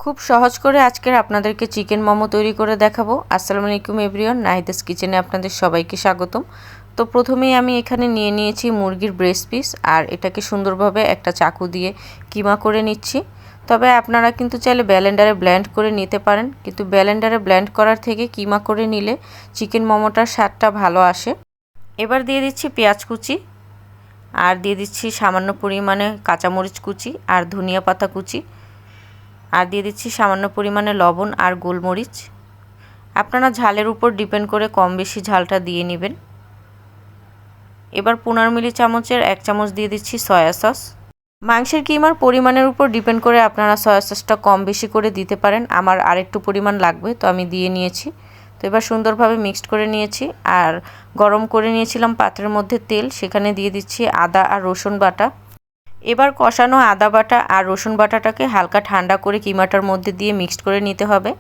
খুব সহজ করে আজকের আপনাদেরকে চিকেন মোমো তৈরি করে দেখাবো। আসসালামু আলাইকুম এভরিওয়ান, নাহিদাস কিচেনে আপনাদের সবাইকে স্বাগতম। তো প্রথমেই আমি এখানে নিয়ে নিয়েছি মুরগির ব্রেস্ট পিস, আর এটাকে সুন্দরভাবে একটা চাকু দিয়ে কিমা করে নিচ্ছি। তবে আপনারা কিন্তু চাইলে ব্লেন্ডারে ব্লেন্ড করে নিতে পারেন, কিন্তু ব্লেন্ডারে ব্লেন্ড করার থেকে কিমা করে নিলে চিকেন মোমোটার স্বাদটা ভালো আসে। এবার দিয়ে দিচ্ছি পেঁয়াজ কুচি, আর দিয়ে দিচ্ছি সামান্য পরিমাণে কাঁচামরিচ কুচি আর ধনিয়া পাতা কুচি, আর দিয়ে দিচ্ছি সামান্য পরিমাণে লবণ আর গোলমরিচ। আপনারা ঝালের উপর ডিপেন্ড করে কম বেশি ঝালটা দিয়ে নেবেন। এবার 15 মিলি চামচের 1 চামচ দিয়ে দিচ্ছি সয়া সস। মাংসের কিমার পরিমাণের উপর ডিপেন্ড করে আপনারা সয়া সসটা কম বেশি করে দিতে পারেন। আমার আরেকটু পরিমাণ লাগবে, তো আমি দিয়ে নিয়েছি। তো এবার সুন্দরভাবে মিক্সড করে নিয়েছি, আর গরম করে নিয়েছিলাম পাত্রের মধ্যে তেল, সেখানে দিয়ে দিচ্ছি আদা আর রসুন বাটা। এবার কষানো আদা বাটা আর রসুন বাটাটাকে হালকা ঠান্ডা করে কিমাটার মধ্যে দিয়ে মিক্সড করে নিতে হবে।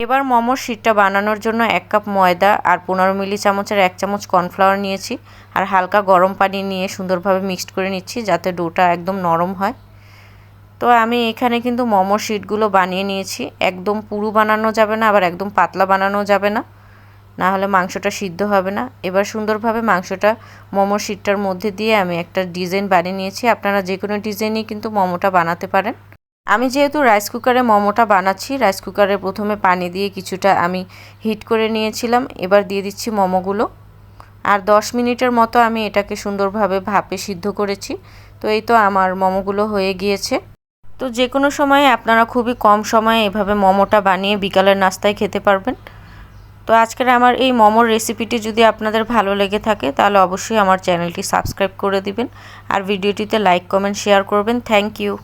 এবার মোমোর শিটটা বানানোর জন্য 1 কাপ ময়দা আর 15 মিলি চামচের 1 চামচ কর্নফ্লাওয়ার নিয়েছি, আর হালকা গরম পানি নিয়ে সুন্দরভাবে মিক্সড করে নিচ্ছি যাতে ডোটা একদম নরম হয়। তো আমি এখানে কিন্তু মোমোর শিটগুলো বানিয়ে নিয়েছি। একদম পুরু বানানো যাবে না, আবার একদম পাতলা বানানো যাবে না, না হলে মাংসটা সিদ্ধ হবে না। এবার সুন্দরভাবে মাংসটা মোমোর শিটটার মধ্যে দিয়ে আমি একটা ডিজাইন বানিয়ে নিয়েছি। আপনারা যে কোনো ডিজাইনই কিন্তু মোমোটা বানাতে পারেন। আমি যেহেতু রাইস কুকারে মোমোটা বানাচ্ছি, রাইস কুকারে প্রথমে পানি দিয়ে কিছুটা আমি হিট করে নিয়েছিলাম। এবার দিয়ে দিচ্ছি মোমোগুলো, আর 10 মিনিটের মতো আমি এটাকে সুন্দরভাবে ভাপে সিদ্ধ করেছি। তো এই তো আমার মোমোগুলো হয়ে গিয়েছে। তো যে কোনো সময়ে আপনারা খুবই কম সময়ে এভাবে মোমোটা বানিয়ে বিকালের নাস্তায় খেতে পারবেন। তো আজকের আমার এই মোমোর রেসিপিটি যদি আপনাদের ভালো লেগে থাকে তাহলে অবশ্যই আমার চ্যানেলটি সাবস্ক্রাইব করে দিবেন, আর ভিডিওটিতে লাইক কমেন্ট শেয়ার করবেন। Thank you.